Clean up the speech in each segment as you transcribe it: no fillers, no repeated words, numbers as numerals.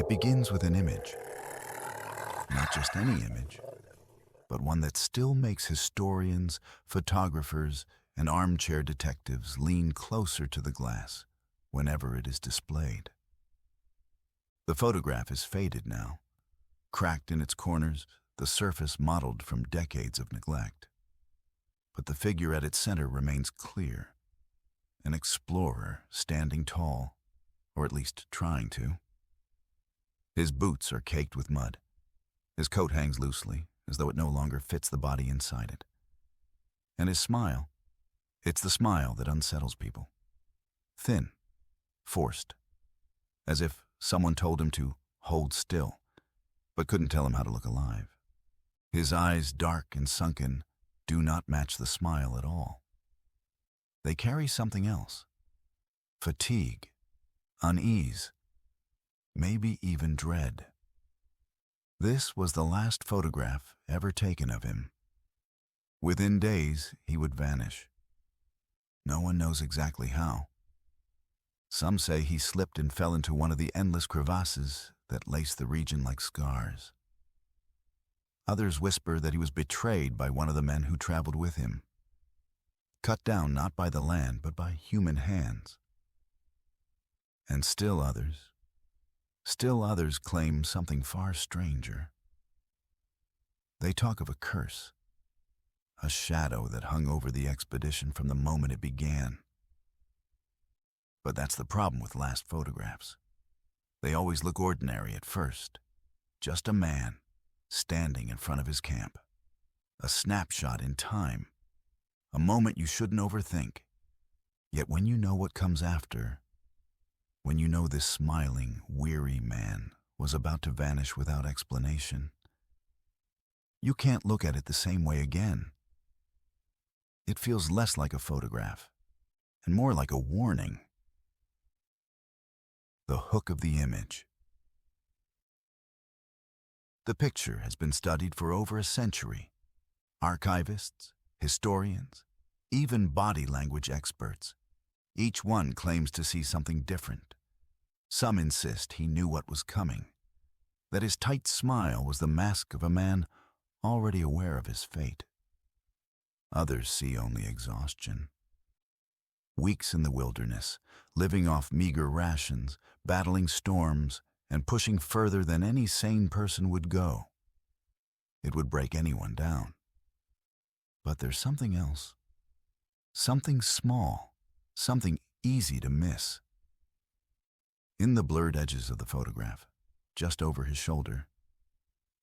It begins with an image, not just any image, but one that still makes historians, photographers, and armchair detectives lean closer to the glass whenever it is displayed. The photograph is faded now, cracked in its corners, the surface mottled from decades of neglect. But the figure at its center remains clear, an explorer standing tall, or at least trying to. His boots are caked with mud. His coat hangs loosely, as though it no longer fits the body inside it. And his smile, it's the smile that unsettles people. Thin, forced, as if someone told him to hold still, but couldn't tell him how to look alive. His eyes, dark and sunken, do not match the smile at all. They carry something else. Fatigue, unease, maybe even dread. This was the last photograph ever taken of him. Within days, he would vanish. No one knows exactly how. Some say he slipped and fell into one of the endless crevasses that lace the region like scars. Others whisper that he was betrayed by one of the men who traveled with him, cut down not by the land but by human hands. And still others claim something far stranger. They talk of a curse, a shadow that hung over the expedition from the moment it began. But that's the problem with last photographs. They always look ordinary at first. Just a man standing in front of his camp. A snapshot in time. A moment you shouldn't overthink. Yet when you know what comes after, when you know this smiling, weary man was about to vanish without explanation, you can't look at it the same way again. It feels less like a photograph and more like a warning. The hook of the image. The picture has been studied for over a century. Archivists, historians, even body language experts. Each one claims to see something different. Some insist he knew what was coming, that his tight smile was the mask of a man already aware of his fate. Others see only exhaustion. Weeks in the wilderness, living off meager rations, battling storms, and pushing further than any sane person would go. It would break anyone down. But there's something else. Something small, something easy to miss. In the blurred edges of the photograph, just over his shoulder,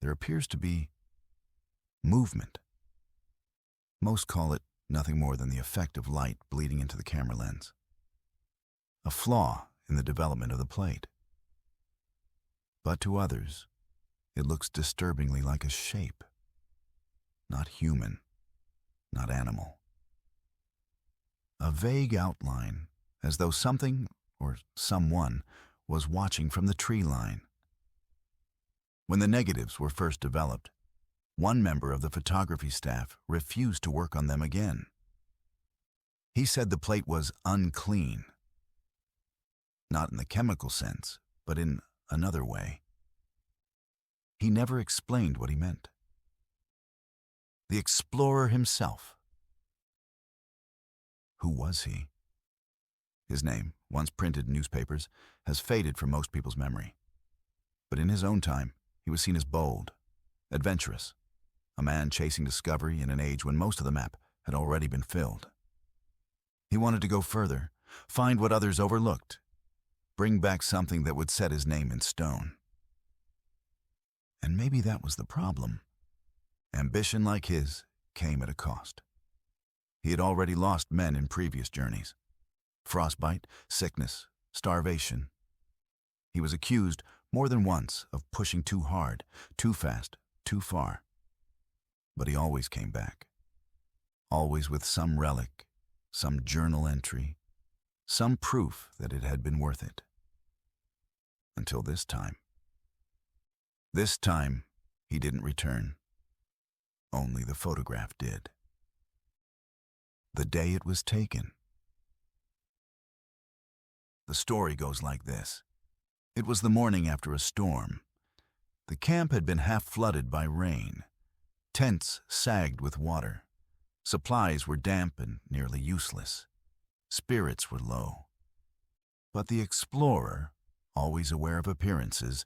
there appears to be movement. Most call it nothing more than the effect of light bleeding into the camera lens. A flaw in the development of the plate. But to others, it looks disturbingly like a shape. Not human, not animal. A vague outline, as though something or someone was watching from the tree line. When the negatives were first developed, one member of the photography staff refused to work on them again. He said the plate was unclean. Not in the chemical sense, but in another way. He never explained what he meant. The explorer himself. Who was he? His name, once printed in newspapers, has faded from most people's memory. But in his own time, he was seen as bold, adventurous, a man chasing discovery in an age when most of the map had already been filled. He wanted to go further, find what others overlooked, bring back something that would set his name in stone. And maybe that was the problem. Ambition like his came at a cost. He had already lost men in previous journeys. Frostbite, sickness, starvation. He was accused more than once of pushing too hard, too fast, too far. But he always came back. Always with some relic, some journal entry, some proof that it had been worth it. Until this time. This time, he didn't return. Only the photograph did. The day it was taken. The story goes like this. It was the morning after a storm. The camp had been half flooded by rain. Tents sagged with water. Supplies were damp and nearly useless. Spirits were low. But the explorer, always aware of appearances,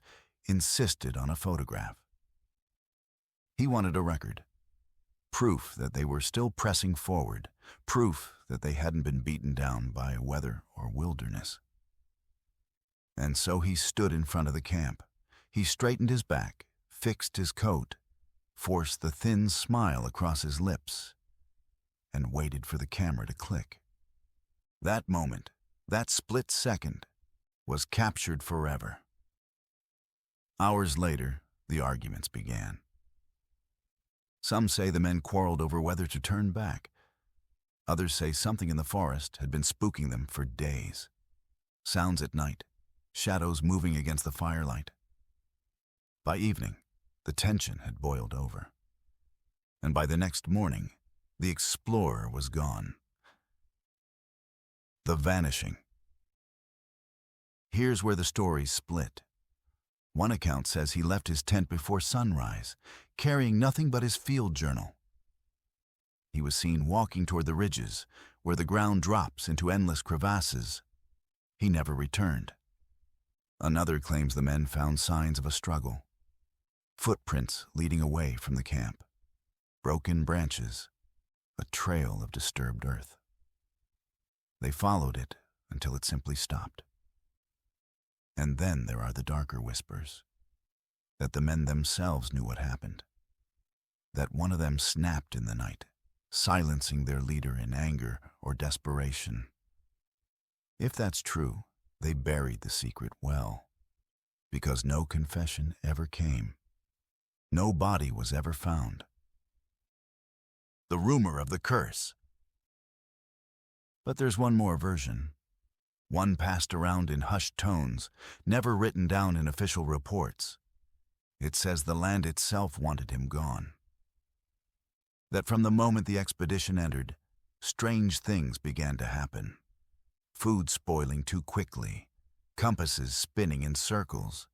insisted on a photograph. He wanted a record. Proof that they were still pressing forward. Proof that they hadn't been beaten down by weather or wilderness. And so he stood in front of the camp. He straightened his back, fixed his coat, forced the thin smile across his lips, and waited for the camera to click. That moment, that split second, was captured forever. Hours later, the arguments began. Some say the men quarreled over whether to turn back. Others say something in the forest had been spooking them for days. Sounds at night, shadows moving against the firelight. By evening, the tension had boiled over. And by the next morning, the explorer was gone. The vanishing. Here's where the stories split. One account says he left his tent before sunrise, carrying nothing but his field journal. He was seen walking toward the ridges, where the ground drops into endless crevasses. He never returned. Another claims the men found signs of a struggle. Footprints leading away from the camp. Broken branches. A trail of disturbed earth. They followed it until it simply stopped. And then there are the darker whispers. That the men themselves knew what happened. That one of them snapped in the night, silencing their leader in anger or desperation. If that's true, they buried the secret well, because no confession ever came. No body was ever found. The rumor of the curse. But there's one more version. One passed around in hushed tones, never written down in official reports. It says the land itself wanted him gone. That from the moment the expedition entered, strange things began to happen. Food spoiling too quickly, compasses spinning in circles,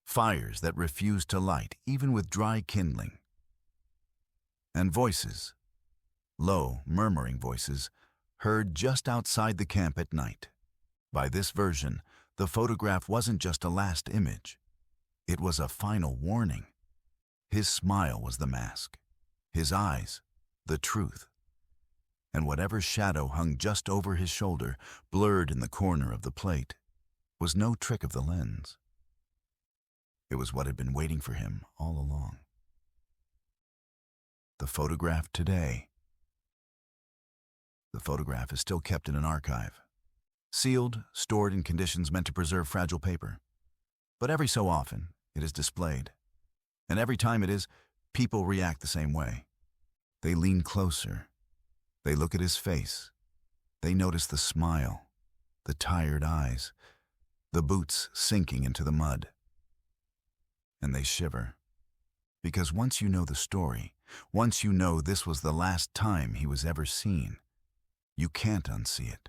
fires that refused to light even with dry kindling. And voices, low, murmuring voices, heard just outside the camp at night. By this version, the photograph wasn't just a last image. It was a final warning. His smile was the mask. His eyes, the truth. And whatever shadow hung just over his shoulder, blurred in the corner of the plate, was no trick of the lens. It was what had been waiting for him all along. The photograph today. The photograph is still kept in an archive. Sealed, stored in conditions meant to preserve fragile paper. But every so often, it is displayed. And every time it is, people react the same way. They lean closer. They look at his face. They notice the smile, the tired eyes, the boots sinking into the mud. And they shiver. Because once you know the story, once you know this was the last time he was ever seen, you can't unsee it.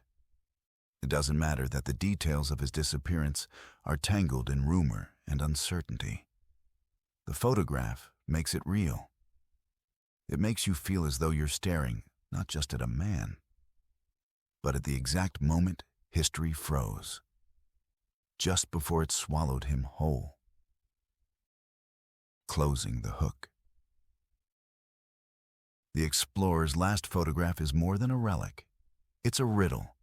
It doesn't matter that the details of his disappearance are tangled in rumor and uncertainty. The photograph makes it real. It makes you feel as though you're staring not just at a man, but at the exact moment history froze, just before it swallowed him whole, closing the hook. The explorer's last photograph is more than a relic. It's a riddle.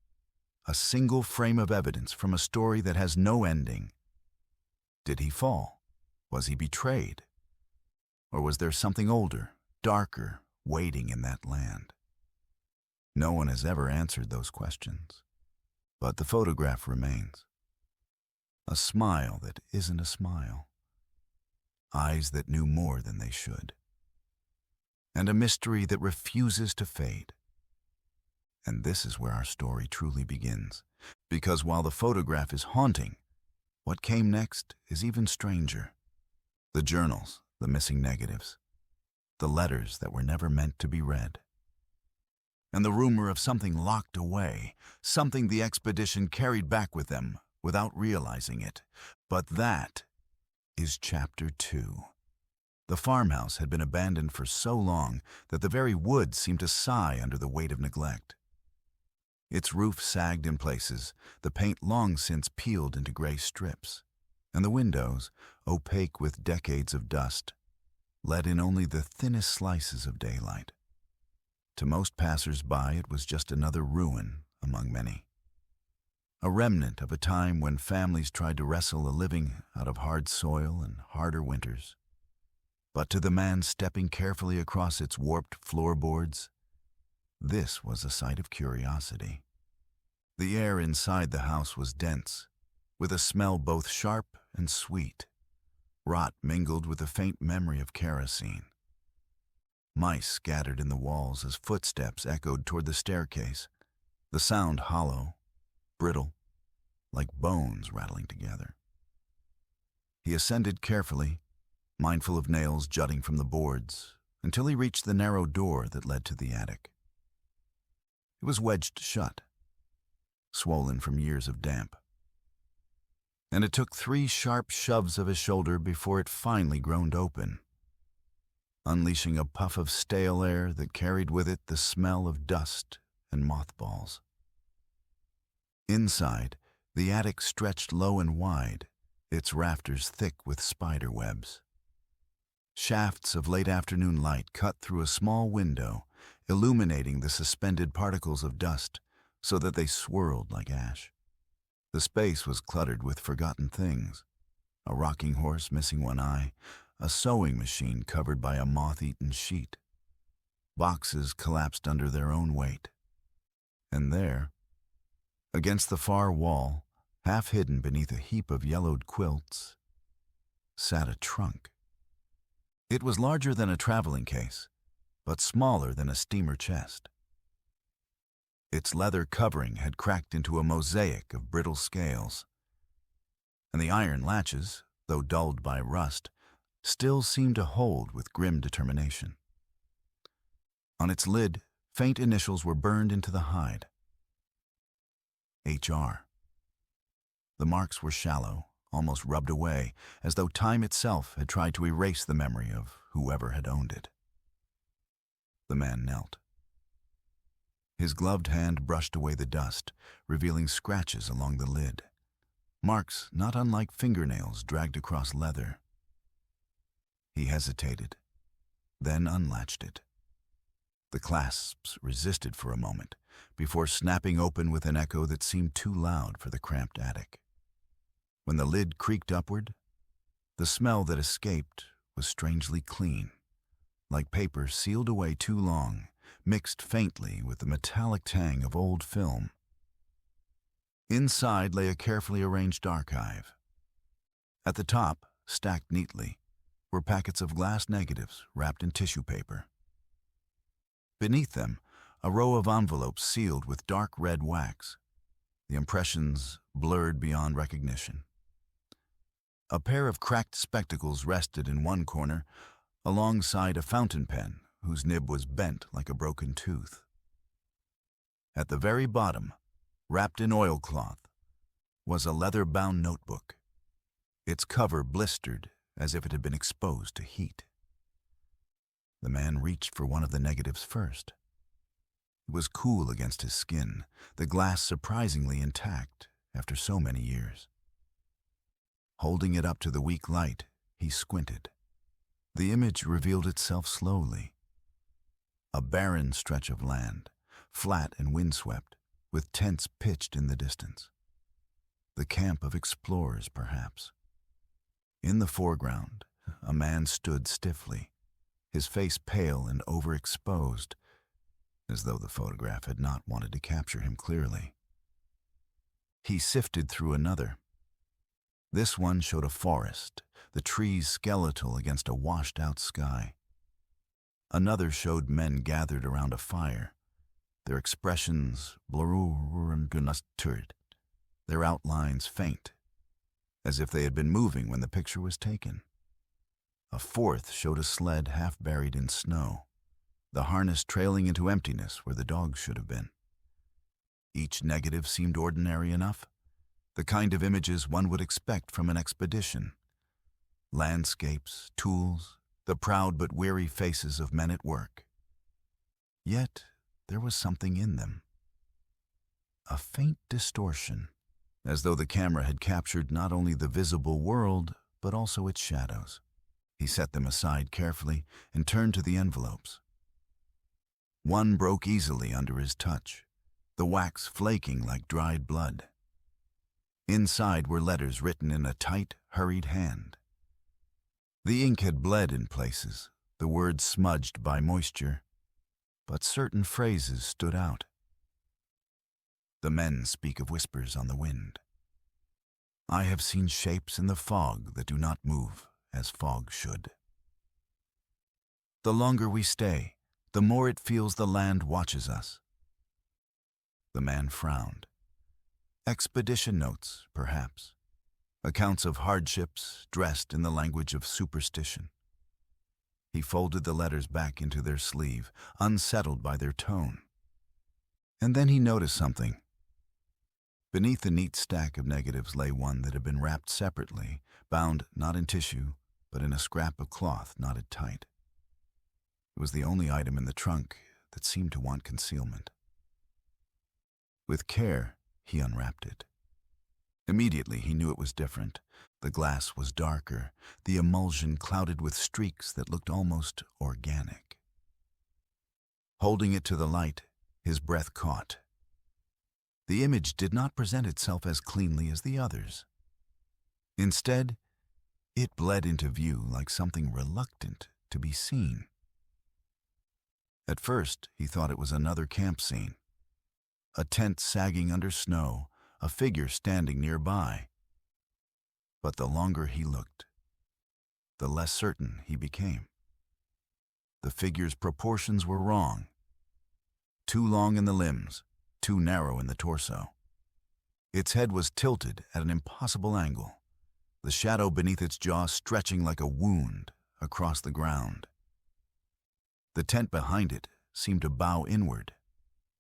A single frame of evidence from a story that has no ending. Did he fall? Was he betrayed? Or was there something older, darker, waiting in that land? No one has ever answered those questions. But the photograph remains. A smile that isn't a smile. Eyes that knew more than they should. And a mystery that refuses to fade. And this is where our story truly begins. Because while the photograph is haunting, what came next is even stranger. The journals, the missing negatives, the letters that were never meant to be read. And the rumor of something locked away, something the expedition carried back with them without realizing it. But that is Chapter 2. The farmhouse had been abandoned for so long that the very woods seemed to sigh under the weight of neglect. Its roof sagged in places, the paint long since peeled into gray strips, and the windows, opaque with decades of dust, let in only the thinnest slices of daylight. To most passers-by, it was just another ruin among many. A remnant of a time when families tried to wrestle a living out of hard soil and harder winters. But to the man stepping carefully across its warped floorboards, this was a sight of curiosity. The air inside the house was dense, with a smell both sharp and sweet, rot mingled with a faint memory of kerosene. Mice scattered in the walls as footsteps echoed toward the staircase, the sound hollow, brittle, like bones rattling together. He ascended carefully, mindful of nails jutting from the boards, until he reached the narrow door that led to the attic. It was wedged shut, swollen from years of damp, and it took 3 sharp shoves of his shoulder before it finally groaned open, unleashing a puff of stale air that carried with it the smell of dust and mothballs. Inside, the attic stretched low and wide, its rafters thick with spider webs. Shafts of late afternoon light cut through a small window, illuminating the suspended particles of dust so that they swirled like ash. The space was cluttered with forgotten things: a rocking horse missing one eye, a sewing machine covered by a moth-eaten sheet. Boxes collapsed under their own weight. And there, against the far wall, half hidden beneath a heap of yellowed quilts, sat a trunk. It was larger than a traveling case, but smaller than a steamer chest. Its leather covering had cracked into a mosaic of brittle scales, and the iron latches, though dulled by rust, still seemed to hold with grim determination. On its lid, faint initials were burned into the hide. H.R. The marks were shallow, almost rubbed away, as though time itself had tried to erase the memory of whoever had owned it. The man knelt. His gloved hand brushed away the dust, revealing scratches along the lid, marks not unlike fingernails dragged across leather. He hesitated, then unlatched it. The clasps resisted for a moment, before snapping open with an echo that seemed too loud for the cramped attic. When the lid creaked upward, the smell that escaped was strangely clean, like paper sealed away too long, mixed faintly with the metallic tang of old film. Inside lay a carefully arranged archive. At the top, stacked neatly, were packets of glass negatives wrapped in tissue paper. Beneath them, a row of envelopes sealed with dark red wax, the impressions blurred beyond recognition. A pair of cracked spectacles rested in one corner, alongside a fountain pen whose nib was bent like a broken tooth. At the very bottom, wrapped in oilcloth, was a leather-bound notebook, its cover blistered as if it had been exposed to heat. The man reached for one of the negatives first. It was cool against his skin, the glass surprisingly intact after so many years. Holding it up to the weak light, he squinted. The image revealed itself slowly. A barren stretch of land, flat and windswept, with tents pitched in the distance. The camp of explorers, perhaps. In the foreground, a man stood stiffly, his face pale and overexposed, as though the photograph had not wanted to capture him clearly. He sifted through another. This one showed a forest, the trees skeletal against a washed-out sky. Another showed men gathered around a fire, their expressions blurred, their outlines faint, as if they had been moving when the picture was taken. A fourth showed a sled half buried in snow, the harness trailing into emptiness where the dogs should have been. Each negative seemed ordinary enough, the kind of images one would expect from an expedition. Landscapes, tools, the proud but weary faces of men at work. Yet, there was something in them. A faint distortion, as though the camera had captured not only the visible world, but also its shadows. He set them aside carefully and turned to the envelopes. One broke easily under his touch, the wax flaking like dried blood. Inside were letters written in a tight, hurried hand. The ink had bled in places, the words smudged by moisture, but certain phrases stood out. The men speak of whispers on the wind. I have seen shapes in the fog that do not move as fog should. The longer we stay, the more it feels the land watches us. The man frowned. Expedition notes, perhaps. Accounts of hardships dressed in the language of superstition. He folded the letters back into their sleeve, unsettled by their tone. And then he noticed something. Beneath the neat stack of negatives lay one that had been wrapped separately, bound not in tissue, but in a scrap of cloth knotted tight. It was the only item in the trunk that seemed to want concealment. With care, he unwrapped it. Immediately he knew it was different. The glass was darker, the emulsion clouded with streaks that looked almost organic. Holding it to the light, his breath caught. The image did not present itself as cleanly as the others. Instead, it bled into view like something reluctant to be seen. At first, he thought it was another camp scene. A tent sagging under snow, a figure standing nearby. But the longer he looked, the less certain he became. The figure's proportions were wrong. Too long in the limbs, too narrow in the torso. Its head was tilted at an impossible angle, the shadow beneath its jaw stretching like a wound across the ground. The tent behind it seemed to bow inward,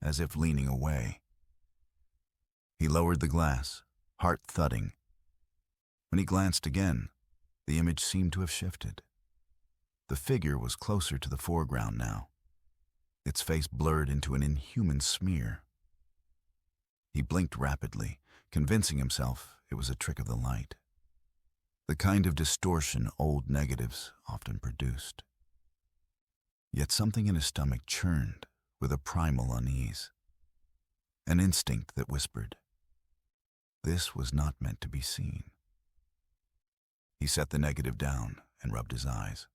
as if leaning away. He lowered the glass, heart thudding. When he glanced again, the image seemed to have shifted. The figure was closer to the foreground now, its face blurred into an inhuman smear. He blinked rapidly, convincing himself it was a trick of the light, the kind of distortion old negatives often produced. Yet something in his stomach churned with a primal unease, an instinct that whispered, this was not meant to be seen. He set the negative down and rubbed his eyes.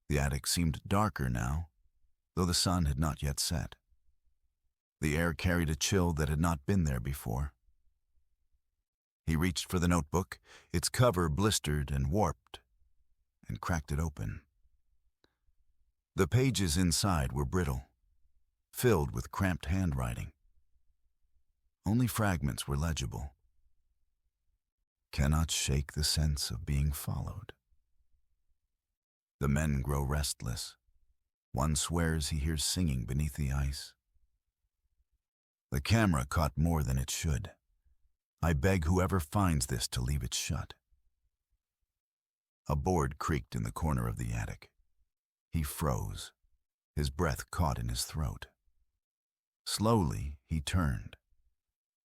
The attic seemed darker now, though the sun had not yet set. The air carried a chill that had not been there before. He reached for the notebook, its cover blistered and warped, and cracked it open. The pages inside were brittle, filled with cramped handwriting. Only fragments were legible. Cannot shake the sense of being followed. The men grow restless. One swears he hears singing beneath the ice. The camera caught more than it should. I beg whoever finds this to leave it shut. A board creaked in the corner of the attic. He froze, his breath caught in his throat. Slowly, he turned,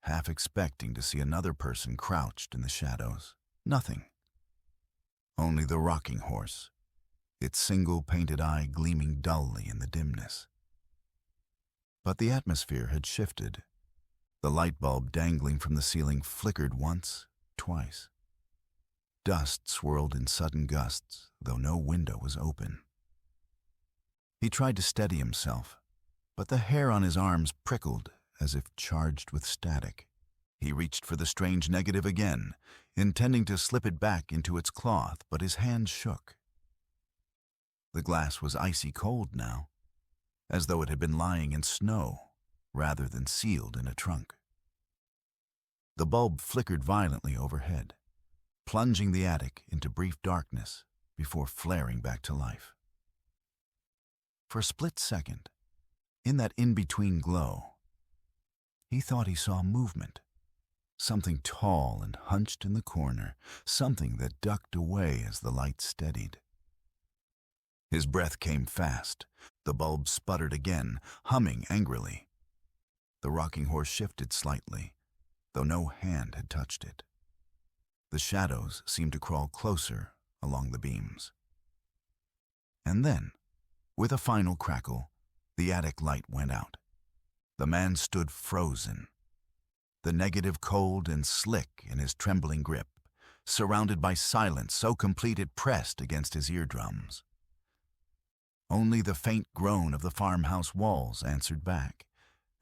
half expecting to see another person crouched in the shadows. Nothing. Only the rocking horse, its single painted eye gleaming dully in the dimness. But the atmosphere had shifted. The light bulb dangling from the ceiling flickered once, twice. Dust swirled in sudden gusts, though no window was open. He tried to steady himself, but the hair on his arms prickled as if charged with static. He reached for the strange negative again, intending to slip it back into its cloth, but his hand shook. The glass was icy cold now, as though it had been lying in snow rather than sealed in a trunk. The bulb flickered violently overhead, plunging the attic into brief darkness before flaring back to life. For a split second, in that in-between glow, he thought he saw movement, Something tall and hunched in the corner, something that ducked away as the light steadied. His breath came fast. The bulb sputtered again, humming angrily. The rocking horse shifted slightly, though no hand had touched it. The shadows seemed to crawl closer along the beams. And then, with a final crackle, the attic light went out. The man stood frozen, the negative cold and slick in his trembling grip, surrounded by silence so complete it pressed against his eardrums. Only the faint groan of the farmhouse walls answered back,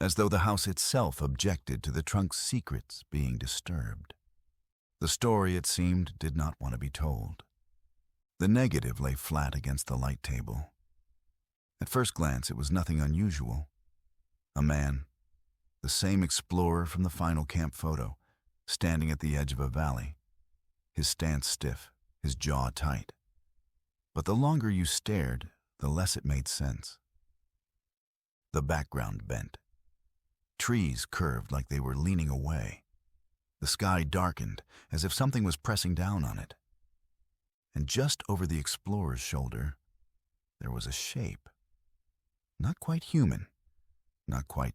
as though the house itself objected to the trunk's secrets being disturbed. The story, it seemed, did not want to be told. The negative lay flat against the light table. At first glance, it was nothing unusual. A man, the same explorer from the final camp photo, standing at the edge of a valley, his stance stiff, his jaw tight. But the longer you stared, the less it made sense. The background bent. Trees curved like they were leaning away. The sky darkened, as if something was pressing down on it. And just over the explorer's shoulder, there was a shape. Not quite human, not quite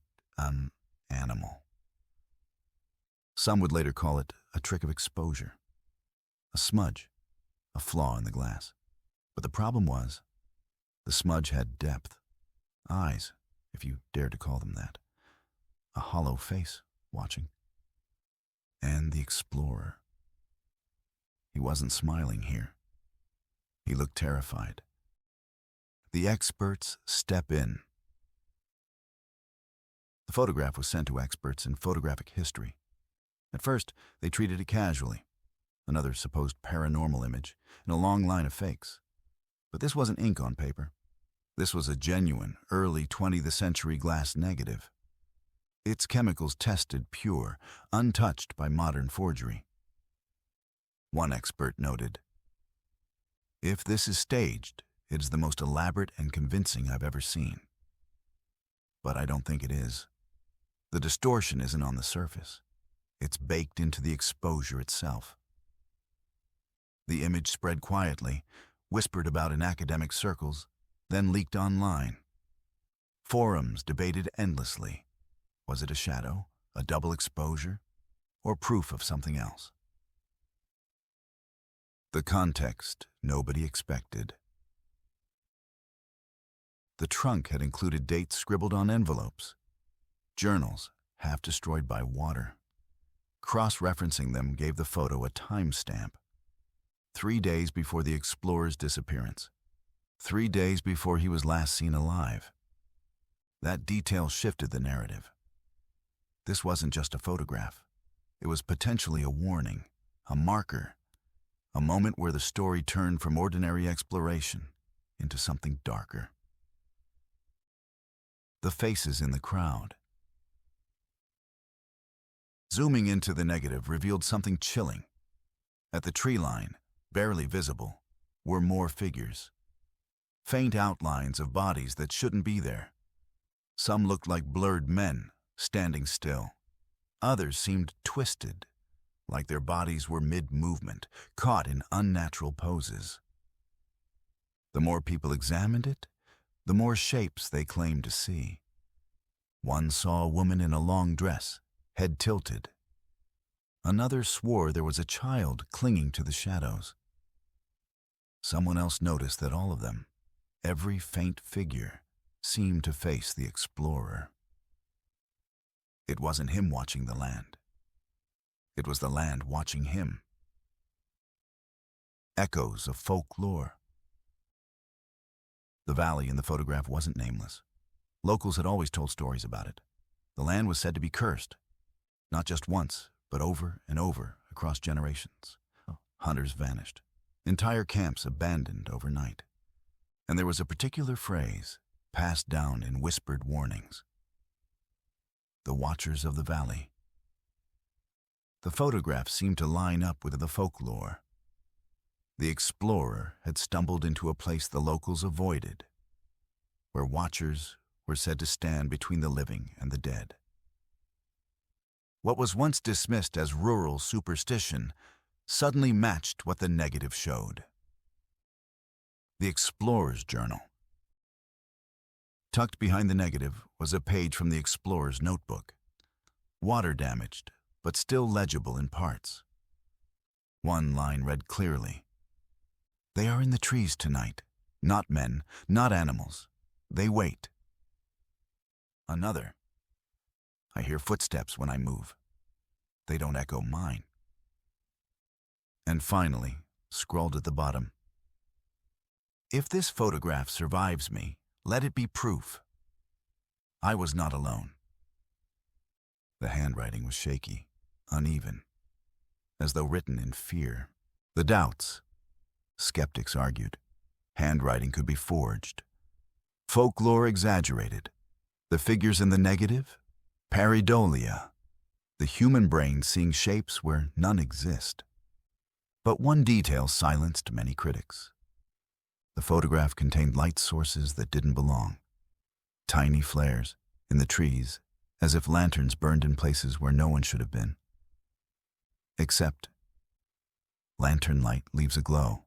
animal. Some would later call it a trick of exposure, a smudge, a flaw in the glass. But the problem was, the smudge had depth, eyes, if you dared to call them that, a hollow face watching. And the explorer. He wasn't smiling here. He looked terrified. The experts step in. The photograph was sent to experts in photographic history. At first, they treated it casually, another supposed paranormal image, in a long line of fakes. But this wasn't ink on paper. This was a genuine, early 20th century glass negative. Its chemicals tested pure, untouched by modern forgery. One expert noted, "If this is staged, it is the most elaborate and convincing I've ever seen. But I don't think it is. The distortion isn't on the surface. It's baked into the exposure itself." The image spread quietly, whispered about in academic circles, then leaked online. Forums debated endlessly. Was it a shadow, a double exposure, or proof of something else? The context nobody expected. The trunk had included dates scribbled on envelopes, journals half destroyed by water. Cross-referencing them gave the photo a timestamp. 3 days before the explorer's disappearance. 3 days before he was last seen alive. That detail shifted the narrative. This wasn't just a photograph. It was potentially a warning, a marker, a moment where the story turned from ordinary exploration into something darker. The faces in the crowd. Zooming into the negative revealed something chilling. At the tree line, barely visible, were more figures. Faint outlines of bodies that shouldn't be there. Some looked like blurred men, standing still. Others seemed twisted, like their bodies were mid-movement, caught in unnatural poses. The more people examined it, the more shapes they claimed to see. One saw a woman in a long dress, head tilted. Another swore there was a child clinging to the shadows. Someone else noticed that all of them, every faint figure, seemed to face the explorer. It wasn't him watching the land. It was the land watching him. Echoes of folklore. The valley in the photograph wasn't nameless. Locals had always told stories about it. The land was said to be cursed, not just once, but over and over across generations. Hunters vanished. Entire camps abandoned overnight. And there was a particular phrase passed down in whispered warnings. The Watchers of the Valley. The photograph seemed to line up with the folklore. The explorer had stumbled into a place the locals avoided, where watchers were said to stand between the living and the dead. What was once dismissed as rural superstition suddenly matched what the negative showed. The Explorer's Journal. Tucked behind the negative was a page from the explorer's notebook, water-damaged, but still legible in parts. One line read clearly, "They are in the trees tonight. Not men, not animals. They wait." Another, "I hear footsteps when I move. They don't echo mine." And finally, scrawled at the bottom, "If this photograph survives me, let it be proof. I was not alone." The handwriting was shaky, uneven, as though written in fear. The doubts, skeptics argued, handwriting could be forged. Folklore exaggerated. The figures in the negative, pareidolia, the human brain seeing shapes where none exist. But one detail silenced many critics. The photograph contained light sources that didn't belong. Tiny flares in the trees, as if lanterns burned in places where no one should have been. Except, lantern light leaves a glow.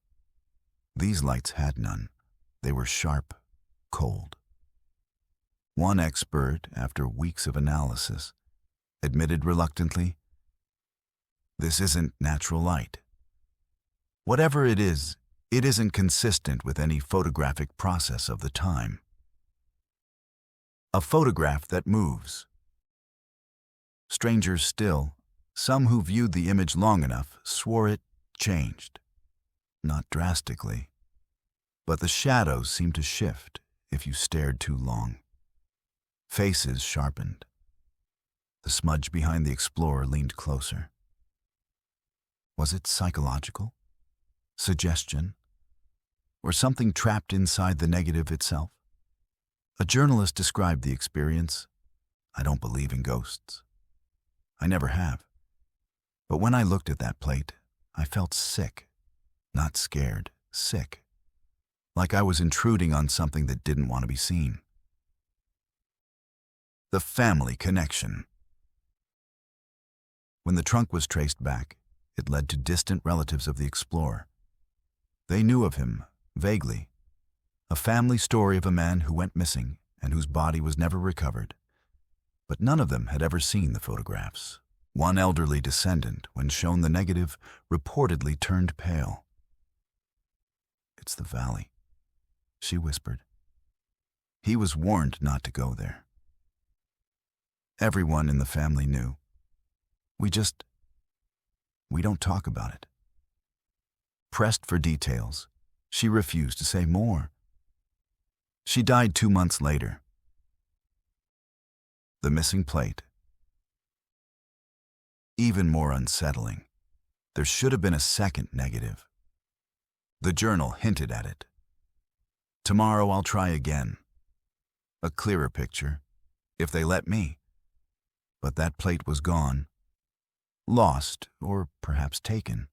These lights had none. They were sharp, cold. One expert, after weeks of analysis, admitted reluctantly, "This isn't natural light. Whatever it isn't consistent with any photographic process of the time." A photograph that moves. Strangers still, some who viewed the image long enough, swore it changed. Not drastically, but the shadows seemed to shift if you stared too long. Faces sharpened. The smudge behind the explorer leaned closer. Was it psychological? Suggestion? Or something trapped inside the negative itself? A journalist described the experience. "I don't believe in ghosts. I never have. But when I looked at that plate, I felt sick. Not scared, sick. Like I was intruding on something that didn't want to be seen." The family connection. When the trunk was traced back, it led to distant relatives of the explorer. They knew of him, vaguely. A family story of a man who went missing and whose body was never recovered. But none of them had ever seen the photographs. One elderly descendant, when shown the negative, reportedly turned pale. "It's the valley," she whispered. He was warned not to go there. Everyone in the family knew. We don't talk about it." Pressed for details, she refused to say more. She died 2 months later. The missing plate. Even more unsettling, there should have been a second negative. The journal hinted at it. "Tomorrow I'll try again. A clearer picture, if they let me." But that plate was gone. Lost, or perhaps taken.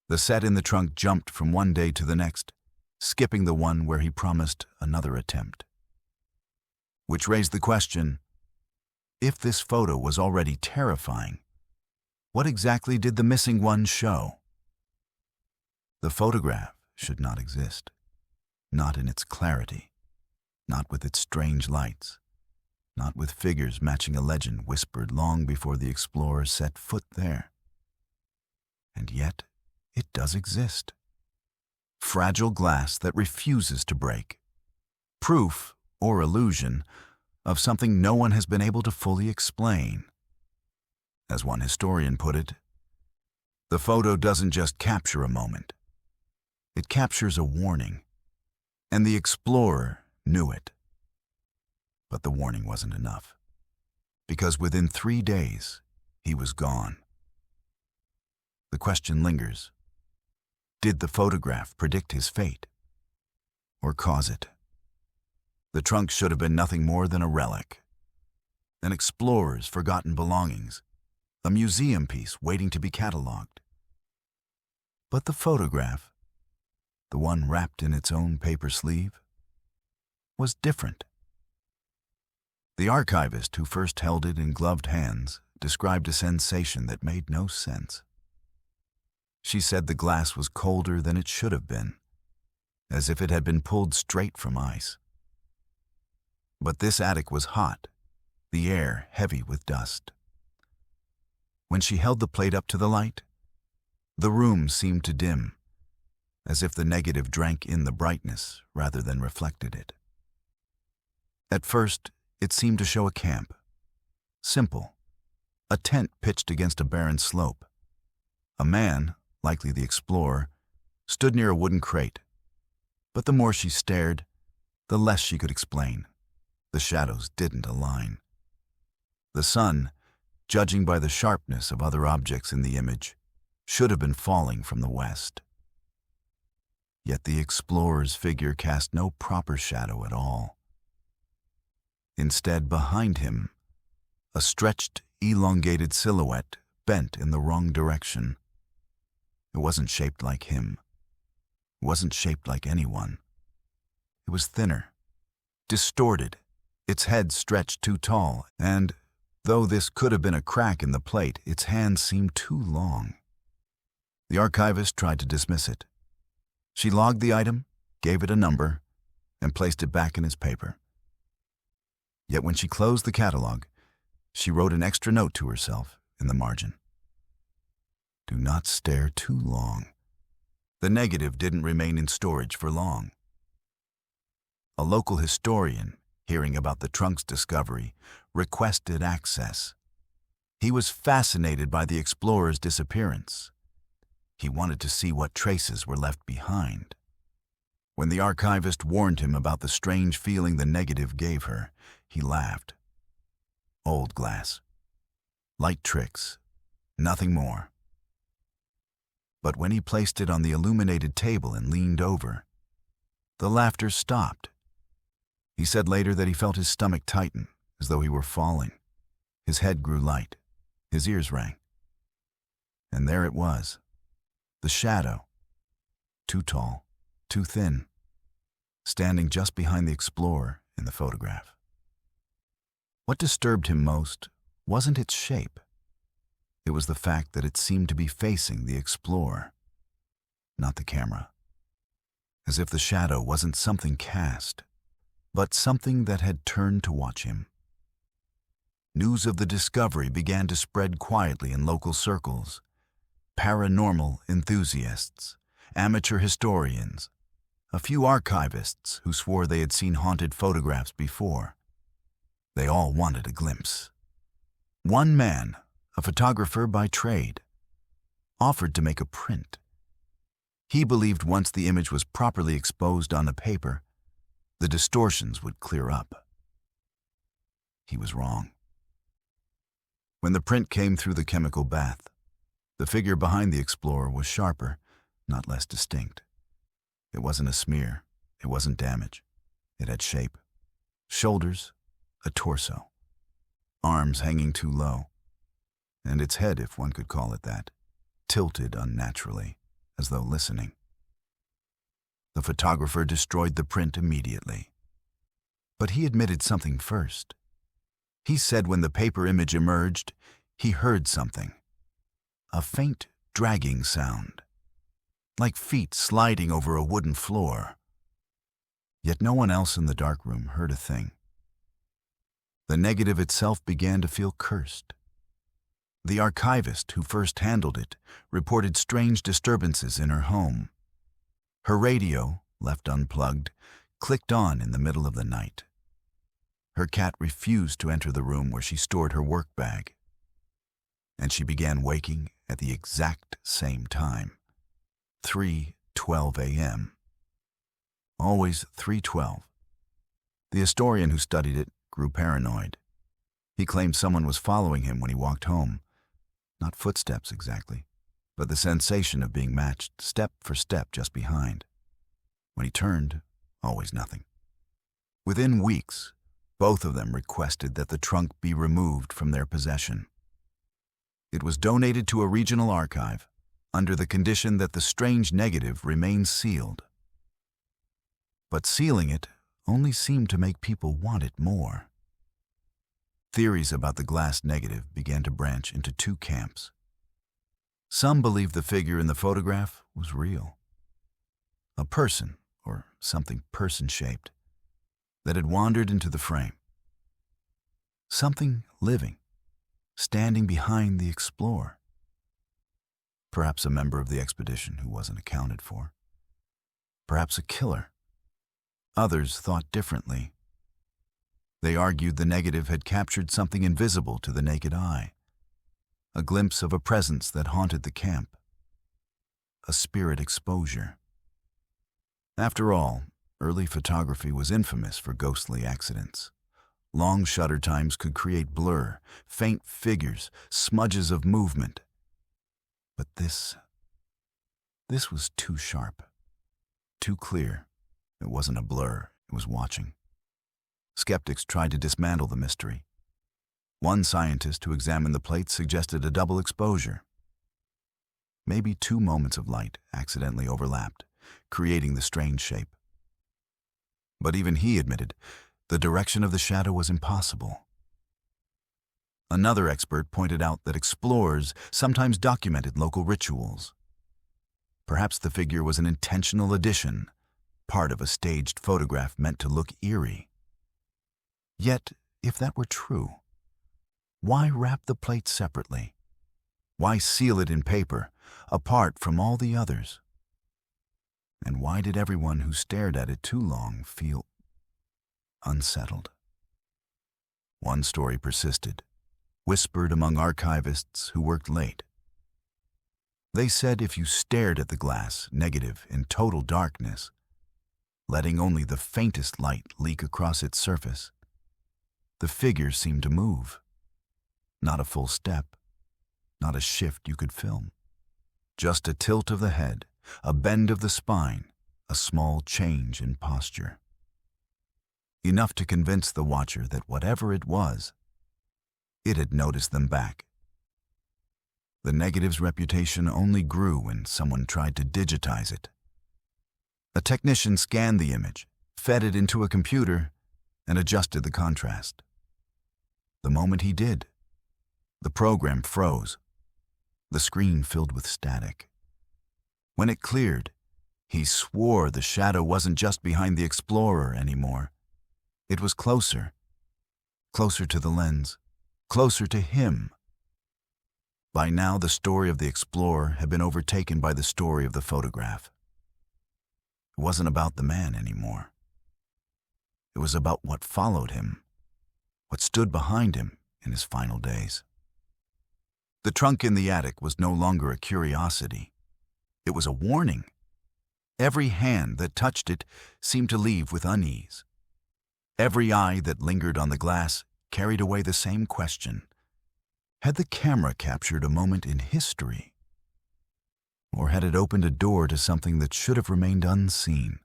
The set in the trunk jumped from one day to the next, skipping the one where he promised another attempt. Which raised the question, if this photo was already terrifying, what exactly did the missing one show? The photograph should not exist. Not in its clarity. Not with its strange lights. Not with figures matching a legend whispered long before the explorer set foot there. And yet, it does exist. Fragile glass that refuses to break. Proof, or illusion, of something no one has been able to fully explain. As one historian put it, the photo doesn't just capture a moment. It captures a warning. And the explorer knew it. But the warning wasn't enough, because within 3 days, he was gone. The question lingers. Did the photograph predict his fate? Or cause it? The trunk should have been nothing more than a relic. An explorer's forgotten belongings. A museum piece waiting to be catalogued. But the photograph, the one wrapped in its own paper sleeve, was different. The archivist who first held it in gloved hands described a sensation that made no sense. She said the glass was colder than it should have been, as if it had been pulled straight from ice. But this attic was hot, the air heavy with dust. When she held the plate up to the light, the room seemed to dim, as if the negative drank in the brightness rather than reflected it. At first, it seemed to show a camp. Simple. A tent pitched against a barren slope. A man, likely the explorer, stood near a wooden crate. But the more she stared, the less she could explain. The shadows didn't align. The sun, judging by the sharpness of other objects in the image, should have been falling from the west. Yet the explorer's figure cast no proper shadow at all. Instead, behind him, a stretched, elongated silhouette bent in the wrong direction. It wasn't shaped like him. It wasn't shaped like anyone. It was thinner, distorted, its head stretched too tall, and, though this could have been a crack in the plate, its hands seemed too long. The archivist tried to dismiss it. She logged the item, gave it a number, and placed it back in his paper. Yet when she closed the catalog, she wrote an extra note to herself in the margin. Do not stare too long. The negative didn't remain in storage for long. A local historian, hearing about the trunk's discovery, requested access. He was fascinated by the explorer's disappearance. He wanted to see what traces were left behind. When the archivist warned him about the strange feeling the negative gave her, he laughed. Old glass. Light tricks. Nothing more. But when he placed it on the illuminated table and leaned over, the laughter stopped. He said later that he felt his stomach tighten, as though he were falling. His head grew light. His ears rang. And there it was. The shadow. Too tall, too thin, standing just behind the explorer in the photograph. What disturbed him most wasn't its shape. It was the fact that it seemed to be facing the explorer, not the camera. As if the shadow wasn't something cast, but something that had turned to watch him. News of the discovery began to spread quietly in local circles. Paranormal enthusiasts, amateur historians, a few archivists who swore they had seen haunted photographs before. They all wanted a glimpse. One man, a photographer by trade, offered to make a print. He believed once the image was properly exposed on the paper, the distortions would clear up. He was wrong. When the print came through the chemical bath, the figure behind the explorer was sharper, not less distinct. It wasn't a smear. It wasn't damage. It had shape. Shoulders, a torso. Arms hanging too low. And its head, if one could call it that, tilted unnaturally, as though listening. The photographer destroyed the print immediately. But he admitted something first. He said when the paper image emerged, he heard something. A faint, dragging sound, like feet sliding over a wooden floor. Yet no one else in the dark room heard a thing. The negative itself began to feel cursed. The archivist who first handled it reported strange disturbances in her home. Her radio, left unplugged, clicked on in the middle of the night. Her cat refused to enter the room where she stored her work bag. And she began waking at the exact same time, 3:12 a.m. Always 3:12. The historian who studied it grew paranoid. He claimed someone was following him when he walked home. Not footsteps exactly, but the sensation of being matched step for step just behind. When he turned, always nothing. Within weeks, both of them requested that the trunk be removed from their possession. It was donated to a regional archive under the condition that the strange negative remain sealed. But sealing it only seemed to make people want it more. Theories about the glass negative began to branch into two camps. Some believed the figure in the photograph was real. A person, or something person-shaped, that had wandered into the frame. Something living, standing behind the explorer. Perhaps a member of the expedition who wasn't accounted for. Perhaps a killer. Others thought differently. They argued the negative had captured something invisible to the naked eye, a glimpse of a presence that haunted the camp, a spirit exposure. After all, early photography was infamous for ghostly accidents. Long shutter times could create blur, faint figures, smudges of movement. But this was too sharp, too clear. It wasn't a blur, it was watching. Skeptics tried to dismantle the mystery. One scientist who examined the plates suggested a double exposure. Maybe two moments of light accidentally overlapped, creating the strange shape. But even he admitted the direction of the shadow was impossible. Another expert pointed out that explorers sometimes documented local rituals. Perhaps the figure was an intentional addition, part of a staged photograph meant to look eerie. Yet, if that were true, why wrap the plate separately? Why seal it in paper, apart from all the others? And why did everyone who stared at it too long feel unsettled? One story persisted, whispered among archivists who worked late. They said if you stared at the glass negative in total darkness, letting only the faintest light leak across its surface, the figure seemed to move. Not a full step, not a shift you could film. Just a tilt of the head, a bend of the spine, a small change in posture. Enough to convince the watcher that whatever it was, it had noticed them back. The negative's reputation only grew when someone tried to digitize it. A technician scanned the image, fed it into a computer, and adjusted the contrast. The moment he did, the program froze. The screen filled with static. When it cleared, he swore the shadow wasn't just behind the explorer anymore. It was closer, closer to the lens, closer to him. By now, the story of the explorer had been overtaken by the story of the photograph. It wasn't about the man anymore. It was about what followed him, what stood behind him in his final days. The trunk in the attic was no longer a curiosity. It was a warning. Every hand that touched it seemed to leave with unease. Every eye that lingered on the glass carried away the same question. Had the camera captured a moment in history? Or had it opened a door to something that should have remained unseen?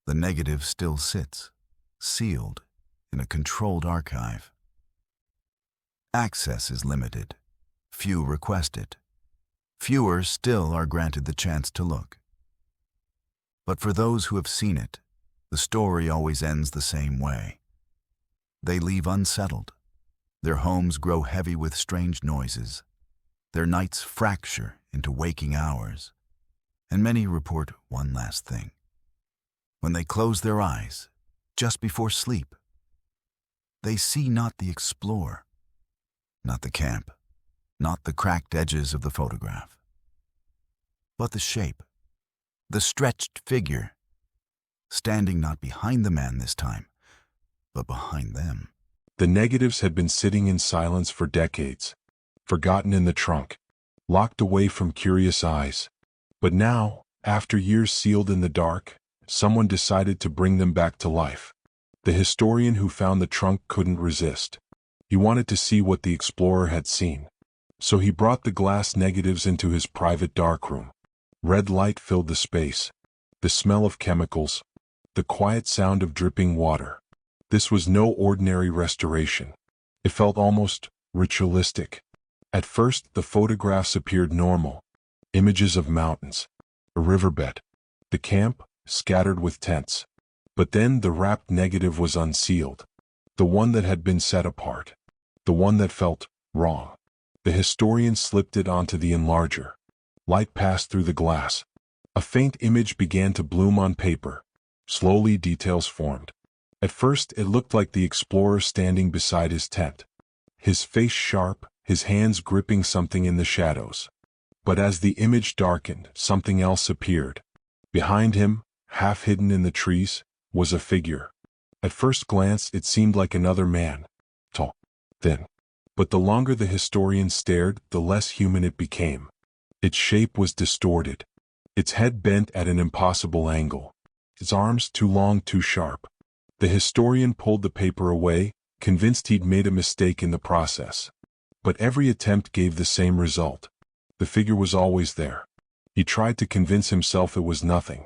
The negative still sits, sealed, in a controlled archive. Access is limited. Few request it. Fewer still are granted the chance to look. But for those who have seen it, the story always ends the same way. They leave unsettled. Their homes grow heavy with strange noises. Their nights fracture into waking hours. And many report one last thing. When they close their eyes, just before sleep, they see not the explorer, not the camp, not the cracked edges of the photograph, but the shape, the stretched figure, standing not behind the man this time, but behind them. The negatives had been sitting in silence for decades, forgotten in the trunk, locked away from curious eyes. But now, after years sealed in the dark, someone decided to bring them back to life. The historian who found the trunk couldn't resist. He wanted to see what the explorer had seen. So he brought the glass negatives into his private darkroom. Red light filled the space. The smell of chemicals. The quiet sound of dripping water. This was no ordinary restoration. It felt almost ritualistic. At first, the photographs appeared normal. Images of mountains, a riverbed, the camp scattered with tents. But then the wrapped negative was unsealed. the one that had been set apart, the one that felt wrong. The historian slipped it onto the enlarger. Light passed through the glass. A faint image began to bloom on paper. Slowly details formed. At first it looked like the explorer standing beside his tent. His face sharp, his hands gripping something in the shadows. But as the image darkened, something else appeared. Behind him, half hidden in the trees, was a figure. At first glance it seemed like another man. Tall, thin. But the longer the historian stared, the less human it became. Its shape was distorted. Its head bent at an impossible angle. Its arms too long, too sharp. The historian pulled the paper away, convinced he'd made a mistake in the process. But every attempt gave the same result. The figure was always there. He tried to convince himself it was nothing.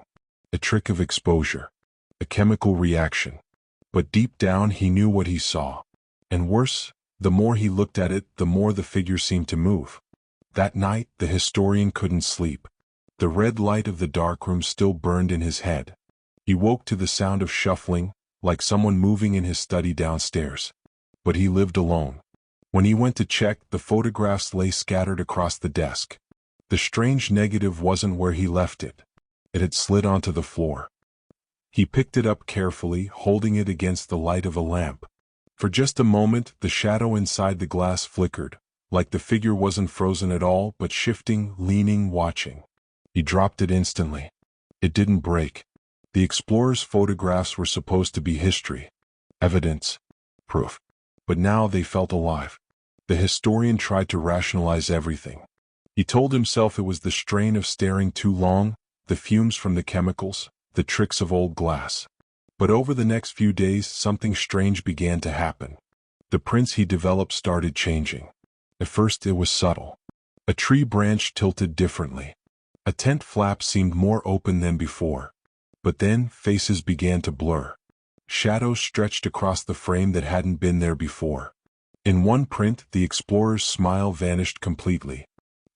A trick of exposure. A chemical reaction. But deep down he knew what he saw. And worse, the more he looked at it, the more the figure seemed to move. That night, the historian couldn't sleep. The red light of the darkroom still burned in his head. He woke to the sound of shuffling, like someone moving in his study downstairs. But he lived alone. When he went to check, the photographs lay scattered across the desk. The strange negative wasn't where he left it. It had slid onto the floor. He picked it up carefully, holding it against the light of a lamp. For just a moment, the shadow inside the glass flickered, like the figure wasn't frozen at all, but shifting, leaning, watching. He dropped it instantly. It didn't break. The explorer's photographs were supposed to be history, evidence, proof. But now they felt alive. The historian tried to rationalize everything. He told himself it was the strain of staring too long, the fumes from the chemicals, the tricks of old glass. But over the next few days, something strange began to happen. The prints he developed started changing. At first it was subtle. A tree branch tilted differently. A tent flap seemed more open than before. But then faces began to blur. Shadows stretched across the frame that hadn't been there before. In one print, the explorer's smile vanished completely.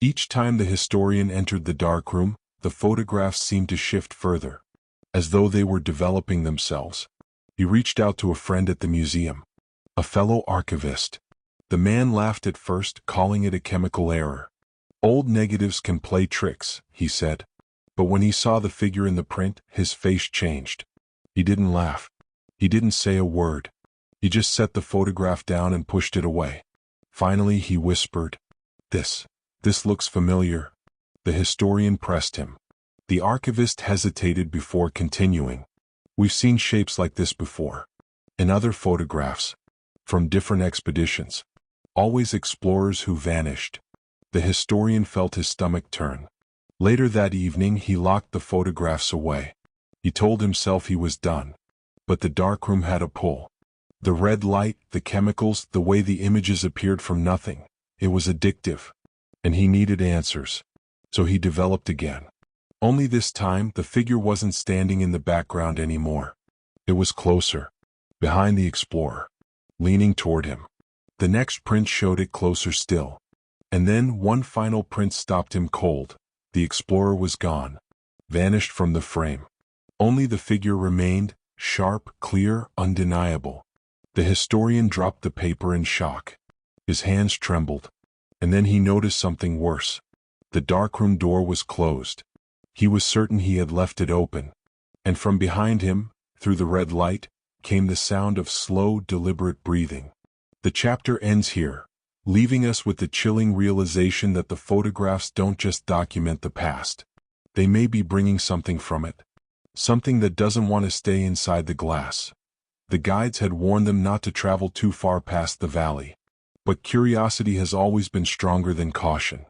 Each time the historian entered the darkroom, the photographs seemed to shift further, as though they were developing themselves. He reached out to a friend at the museum, a fellow archivist. The man laughed at first, calling it a chemical error. Old negatives can play tricks, he said. But when he saw the figure in the print, his face changed. He didn't laugh. He didn't say a word. He just set the photograph down and pushed it away. Finally, he whispered, This looks familiar." The historian pressed him. The archivist hesitated before continuing. "We've seen shapes like this before. In other photographs. From different expeditions. Always explorers who vanished." The historian felt his stomach turn. Later that evening, he locked the photographs away. He told himself he was done. But the darkroom had a pull. The red light, the chemicals, the way the images appeared from nothing. It was addictive. And he needed answers. So he developed again. Only this time, the figure wasn't standing in the background anymore. It was closer. Behind the explorer. Leaning toward him. The next print showed it closer still. And then one final print stopped him cold. The explorer was gone. Vanished from the frame. Only the figure remained, sharp, clear, undeniable. The historian dropped the paper in shock. His hands trembled. And then he noticed something worse. The darkroom door was closed. He was certain he had left it open. And from behind him, through the red light, came the sound of slow, deliberate breathing. The chapter ends here, leaving us with the chilling realization that the photographs don't just document the past. They may be bringing something from it. Something that doesn't want to stay inside the glass. The guides had warned them not to travel too far past the valley. But curiosity has always been stronger than caution.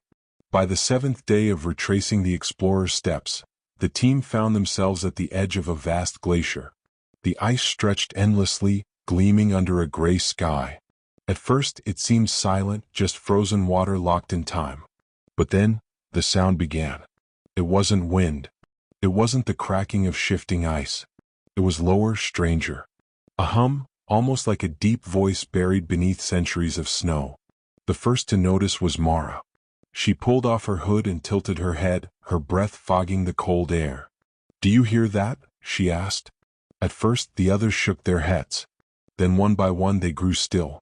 By the 7th day of retracing the explorer's steps, the team found themselves at the edge of a vast glacier. The ice stretched endlessly, gleaming under a gray sky. At first, it seemed silent, just frozen water locked in time. But then, the sound began. It wasn't wind. It wasn't the cracking of shifting ice. It was lower, stranger. A hum, almost like a deep voice buried beneath centuries of snow. The first to notice was Mara. She pulled off her hood and tilted her head, her breath fogging the cold air. "Do you hear that?" she asked. At first, the others shook their heads. Then one by one they grew still,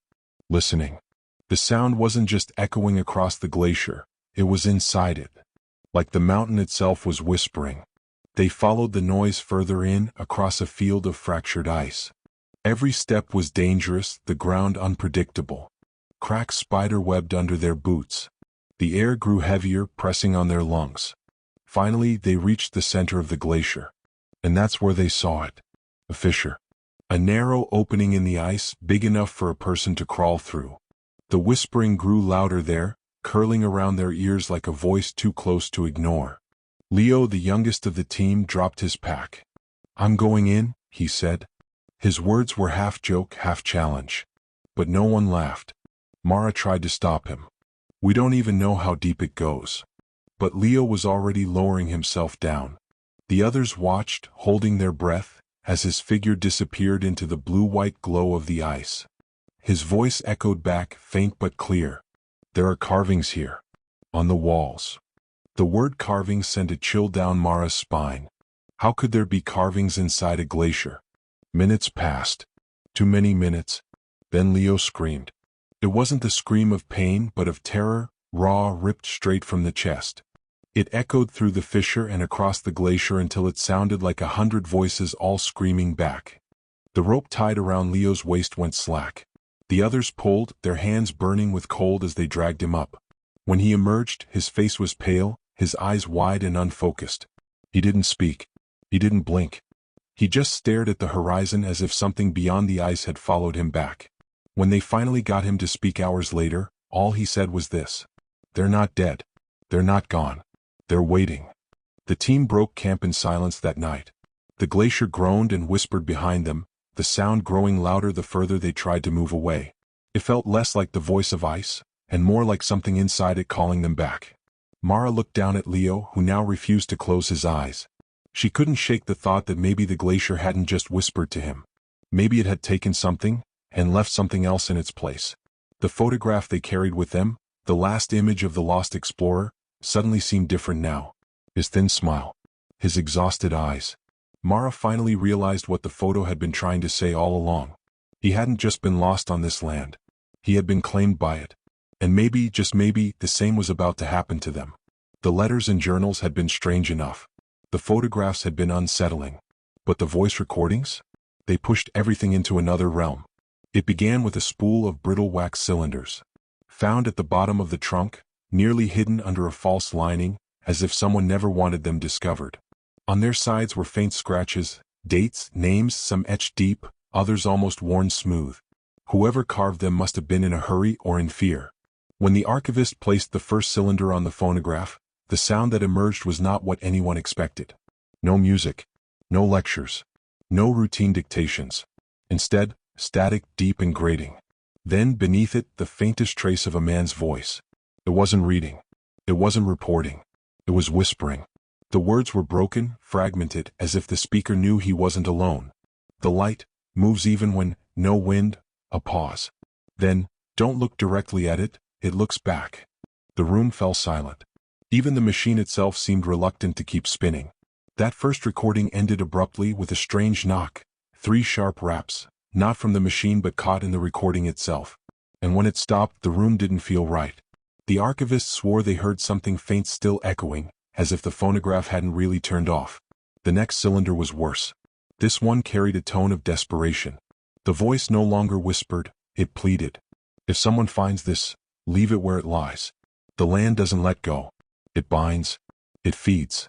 listening. The sound wasn't just echoing across the glacier, it was inside it. Like the mountain itself was whispering. They followed the noise further in, across a field of fractured ice. Every step was dangerous, the ground unpredictable. Cracks spider-webbed under their boots. The air grew heavier, pressing on their lungs. Finally, they reached the center of the glacier. And that's where they saw it. A fissure. A narrow opening in the ice, big enough for a person to crawl through. The whispering grew louder there, curling around their ears like a voice too close to ignore. Leo, the youngest of the team, dropped his pack. "I'm going in," he said. His words were half joke, half challenge. But no one laughed. Mara tried to stop him. "We don't even know how deep it goes." But Leo was already lowering himself down. The others watched, holding their breath, as his figure disappeared into the blue-white glow of the ice. His voice echoed back, faint but clear. "There are carvings here. On the walls." The word carving sent a chill down Mara's spine. How could there be carvings inside a glacier? Minutes passed. Too many minutes. Then Leo screamed. It wasn't the scream of pain but of terror, raw, ripped straight from the chest. It echoed through the fissure and across the glacier until it sounded like 100 voices all screaming back. The rope tied around Leo's waist went slack. The others pulled, their hands burning with cold as they dragged him up. When he emerged, his face was pale, his eyes wide and unfocused. He didn't speak. He didn't blink. He just stared at the horizon as if something beyond the ice had followed him back. When they finally got him to speak hours later, all he said was this: "They're not dead. They're not gone. They're waiting." The team broke camp in silence that night. The glacier groaned and whispered behind them, the sound growing louder the further they tried to move away. It felt less like the voice of ice, and more like something inside it calling them back. Mara looked down at Leo, who now refused to close his eyes. She couldn't shake the thought that maybe the glacier hadn't just whispered to him. Maybe it had taken something, and left something else in its place. The photograph they carried with them, the last image of the lost explorer, suddenly seemed different now. His thin smile. His exhausted eyes. Mara finally realized what the photo had been trying to say all along. He hadn't just been lost on this land. He had been claimed by it. And maybe, just maybe, the same was about to happen to them. The letters and journals had been strange enough. The photographs had been unsettling. But the voice recordings? They pushed everything into another realm. It began with a spool of brittle wax cylinders. Found at the bottom of the trunk, nearly hidden under a false lining, as if someone never wanted them discovered. On their sides were faint scratches, dates, names, some etched deep, others almost worn smooth. Whoever carved them must have been in a hurry or in fear. When the archivist placed the first cylinder on the phonograph, the sound that emerged was not what anyone expected. No music. No lectures. No routine dictations. Instead, static, deep and grating. Then, beneath it, the faintest trace of a man's voice. It wasn't reading. It wasn't reporting. It was whispering. The words were broken, fragmented, as if the speaker knew he wasn't alone. The light moves even when no wind, a pause. Then, don't look directly at it, it looks back. The room fell silent. Even the machine itself seemed reluctant to keep spinning. That first recording ended abruptly with a strange knock. 3 sharp raps, not from the machine but caught in the recording itself. And when it stopped, the room didn't feel right. The archivist swore they heard something faint still echoing, as if the phonograph hadn't really turned off. The next cylinder was worse. This one carried a tone of desperation. The voice no longer whispered, it pleaded. "If someone finds this, leave it where it lies. The land doesn't let go. It binds. It feeds."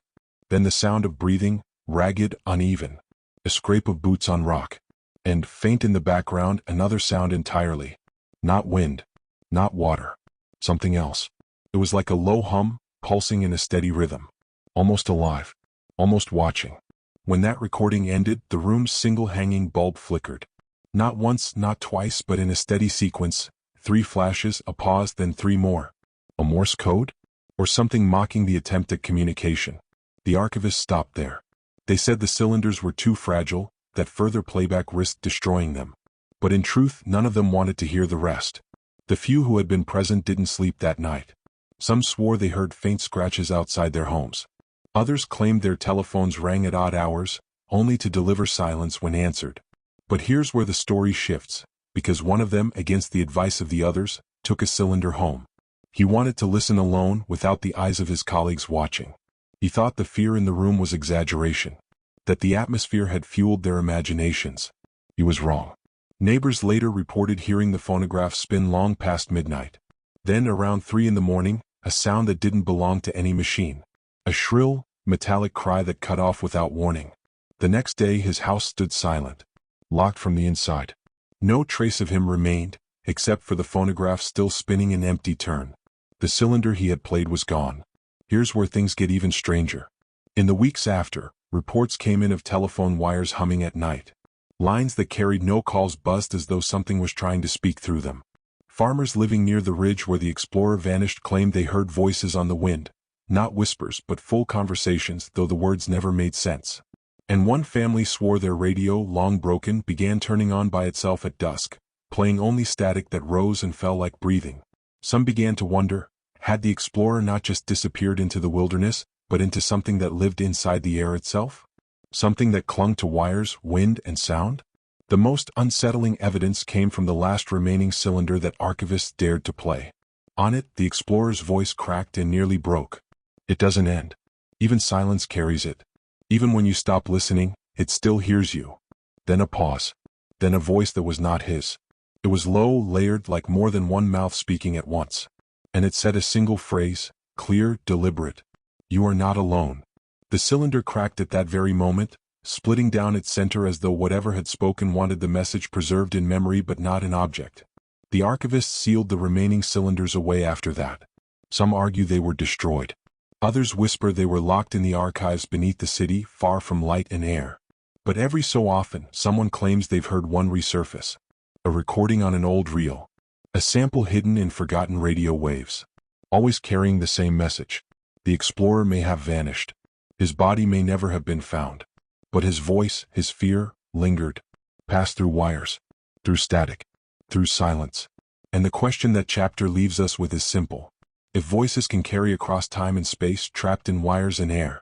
Then the sound of breathing, ragged, uneven. A scrape of boots on rock. And, faint in the background, another sound entirely. Not wind. Not water. Something else. It was like a low hum, pulsing in a steady rhythm. Almost alive. Almost watching. When that recording ended, the room's single hanging bulb flickered. Not once, not twice, but in a steady sequence. 3 flashes, a pause, then 3 more. A Morse code? Or something mocking the attempt at communication. The archivist stopped there. They said the cylinders were too fragile, that further playback risked destroying them. But in truth, none of them wanted to hear the rest. The few who had been present didn't sleep that night. Some swore they heard faint scratches outside their homes. Others claimed their telephones rang at odd hours, only to deliver silence when answered. But here's where the story shifts, because one of them, against the advice of the others, took a cylinder home. He wanted to listen alone without the eyes of his colleagues watching. He thought the fear in the room was exaggeration, that the atmosphere had fueled their imaginations. He was wrong. Neighbors later reported hearing the phonograph spin long past midnight. Then, around 3 in the morning, a sound that didn't belong to any machine. A shrill, metallic cry that cut off without warning. The next day his house stood silent, locked from the inside. No trace of him remained, except for the phonograph still spinning an empty turn. The cylinder he had played was gone. Here's where things get even stranger. In the weeks after, reports came in of telephone wires humming at night. Lines that carried no calls buzzed as though something was trying to speak through them. Farmers living near the ridge where the explorer vanished claimed they heard voices on the wind, not whispers but full conversations, though the words never made sense. And one family swore their radio, long broken, began turning on by itself at dusk, playing only static that rose and fell like breathing. Some began to wonder, had the explorer not just disappeared into the wilderness, but into something that lived inside the air itself? Something that clung to wires, wind, and sound? The most unsettling evidence came from the last remaining cylinder that archivists dared to play. On it, the explorer's voice cracked and nearly broke. It doesn't end. Even silence carries it. Even when you stop listening, it still hears you. Then a pause. Then a voice that was not his. It was low, layered, like more than one mouth speaking at once. And it said a single phrase, clear, deliberate. You are not alone. The cylinder cracked at that very moment, splitting down its center as though whatever had spoken wanted the message preserved in memory but not in object. The archivists sealed the remaining cylinders away after that. Some argue they were destroyed. Others whisper they were locked in the archives beneath the city, far from light and air. But every so often, someone claims they've heard one resurface. A recording on an old reel. A sample hidden in forgotten radio waves. Always carrying the same message. The explorer may have vanished. His body may never have been found. But his voice, his fear, lingered. Passed through wires. Through static. Through silence. And the question that chapter leaves us with is simple. If voices can carry across time and space, trapped in wires and air,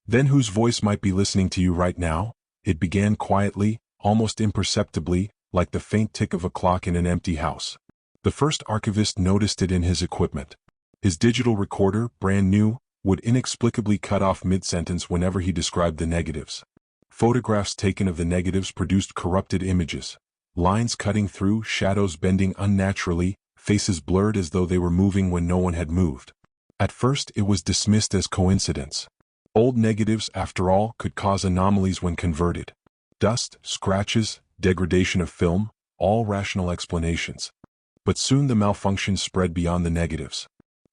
then whose voice might be listening to you right now? It began quietly, almost imperceptibly, like the faint tick of a clock in an empty house. The first archivist noticed it in his equipment. His digital recorder, brand new, would inexplicably cut off mid-sentence whenever he described the negatives. Photographs taken of the negatives produced corrupted images. Lines cutting through, shadows bending unnaturally, faces blurred as though they were moving when no one had moved. At first it was dismissed as coincidence. Old negatives, after all, could cause anomalies when converted. Dust, scratches, degradation of film, all rational explanations. But soon the malfunction spread beyond the negatives.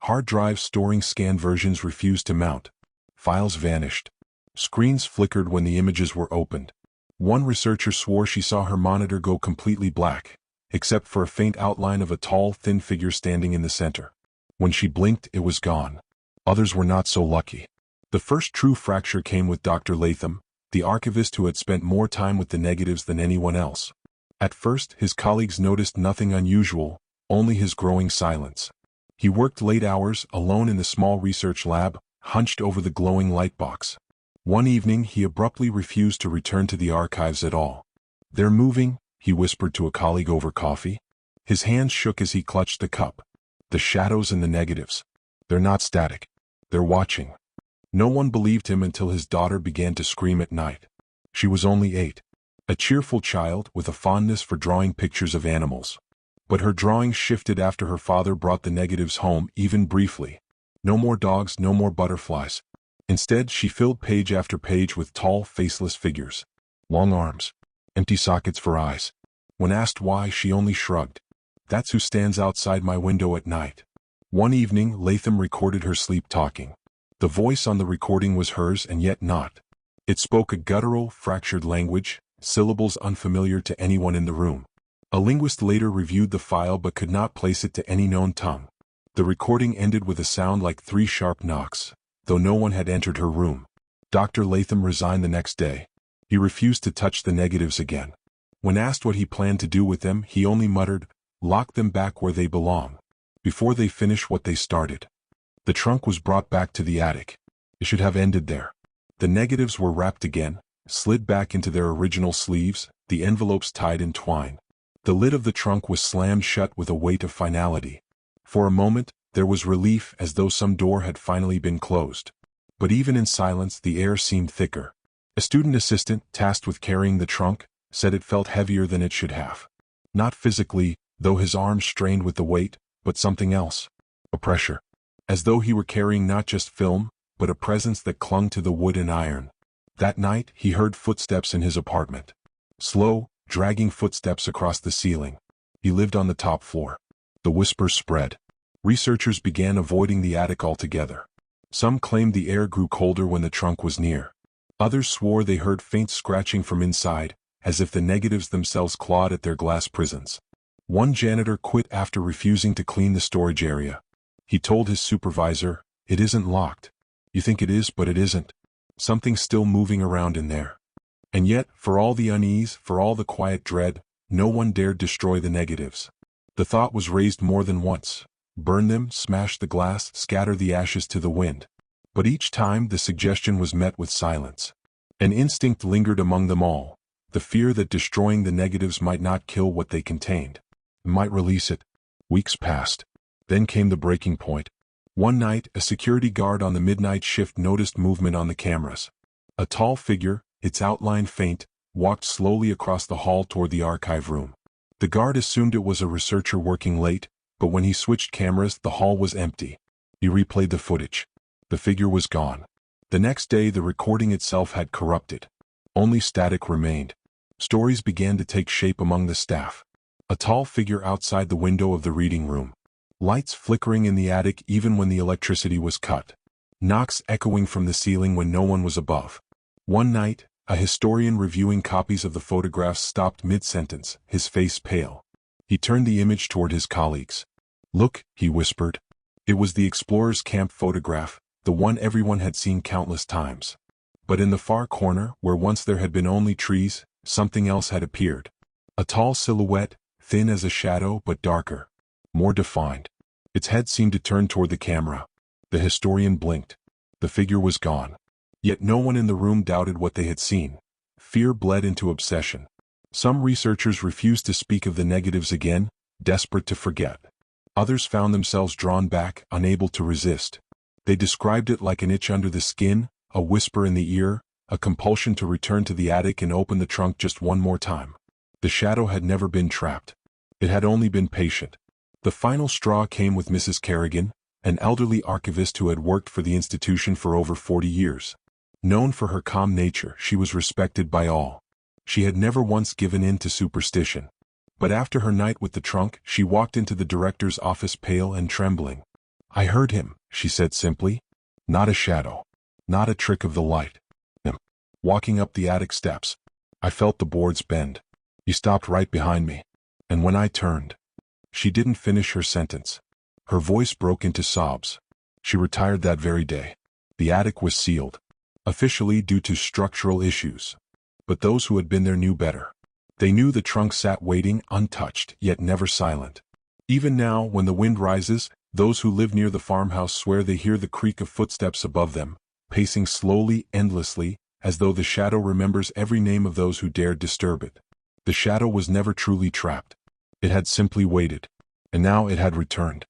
Hard drives storing scanned versions refused to mount. Files vanished. Screens flickered when the images were opened. One researcher swore she saw her monitor go completely black, except for a faint outline of a tall, thin figure standing in the center. When she blinked, it was gone. Others were not so lucky. The first true fracture came with Dr. Latham, the archivist who had spent more time with the negatives than anyone else. At first, his colleagues noticed nothing unusual, only his growing silence. He worked late hours, alone in the small research lab, hunched over the glowing light box. One evening he abruptly refused to return to the archives at all. "They're moving," he whispered to a colleague over coffee. His hands shook as he clutched the cup. "The shadows and the negatives. They're not static. They're watching." No one believed him until his daughter began to scream at night. She was only 8. A cheerful child with a fondness for drawing pictures of animals. But her drawings shifted after her father brought the negatives home, even briefly. No more dogs, no more butterflies. Instead, she filled page after page with tall, faceless figures. Long arms. Empty sockets for eyes. When asked why, she only shrugged. "That's who stands outside my window at night." One evening, Latham recorded her sleep talking. The voice on the recording was hers and yet not. It spoke a guttural, fractured language, syllables unfamiliar to anyone in the room. A linguist later reviewed the file but could not place it to any known tongue. The recording ended with a sound like 3 sharp knocks, though no one had entered her room. Dr. Latham resigned the next day. He refused to touch the negatives again. When asked what he planned to do with them, he only muttered, "Lock them back where they belong, before they finish what they started." The trunk was brought back to the attic. It should have ended there. The negatives were wrapped again, slid back into their original sleeves, the envelopes tied in twine. The lid of the trunk was slammed shut with a weight of finality. For a moment, there was relief as though some door had finally been closed. But even in silence, the air seemed thicker. A student assistant, tasked with carrying the trunk, said it felt heavier than it should have. Not physically, though his arms strained with the weight, but something else. A pressure. As though he were carrying not just film, but a presence that clung to the wood and iron. That night, he heard footsteps in his apartment. Slow, dragging footsteps across the ceiling. He lived on the top floor. The whispers spread. Researchers began avoiding the attic altogether. Some claimed the air grew colder when the trunk was near. Others swore they heard faint scratching from inside, as if the negatives themselves clawed at their glass prisons. One janitor quit after refusing to clean the storage area. He told his supervisor, "It isn't locked. You think it is, but it isn't. Something's still moving around in there." And yet, for all the unease, for all the quiet dread, no one dared destroy the negatives. The thought was raised more than once. Burn them, smash the glass, scatter the ashes to the wind. But each time the suggestion was met with silence. An instinct lingered among them all, the fear that destroying the negatives might not kill what they contained. It might release it. Weeks passed. Then came the breaking point. One night, a security guard on the midnight shift noticed movement on the cameras. A tall figure, its outline faint, walked slowly across the hall toward the archive room. The guard assumed it was a researcher working late, but when he switched cameras, the hall was empty. He replayed the footage. The figure was gone. The next day, the recording itself had corrupted. Only static remained. Stories began to take shape among the staff. A tall figure outside the window of the reading room. Lights flickering in the attic even when the electricity was cut. Knocks echoing from the ceiling when no one was above. One night, a historian reviewing copies of the photographs stopped mid-sentence, his face pale. He turned the image toward his colleagues. "Look," he whispered. It was the explorer's camp photograph, the one everyone had seen countless times. But in the far corner, where once there had been only trees, something else had appeared. A tall silhouette, thin as a shadow but darker. More defined. Its head seemed to turn toward the camera. The historian blinked. The figure was gone. Yet no one in the room doubted what they had seen. Fear bled into obsession. Some researchers refused to speak of the negatives again, desperate to forget. Others found themselves drawn back, unable to resist. They described it like an itch under the skin, a whisper in the ear, a compulsion to return to the attic and open the trunk just one more time. The shadow had never been trapped. It had only been patient. The final straw came with Mrs. Kerrigan, an elderly archivist who had worked for the institution for over 40 years. Known for her calm nature, she was respected by all. She had never once given in to superstition. But after her night with the trunk, she walked into the director's office pale and trembling. "I heard him," she said simply. "Not a shadow. Not a trick of the light. Him. Walking up the attic steps. I felt the boards bend. He stopped right behind me. And when I turned..." She didn't finish her sentence. Her voice broke into sobs. She retired that very day. The attic was sealed. Officially due to structural issues. But those who had been there knew better. They knew the trunk sat waiting, untouched, yet never silent. Even now, when the wind rises, those who live near the farmhouse swear they hear the creak of footsteps above them, pacing slowly, endlessly, as though the shadow remembers every name of those who dared disturb it. The shadow was never truly trapped. It had simply waited. And now it had returned.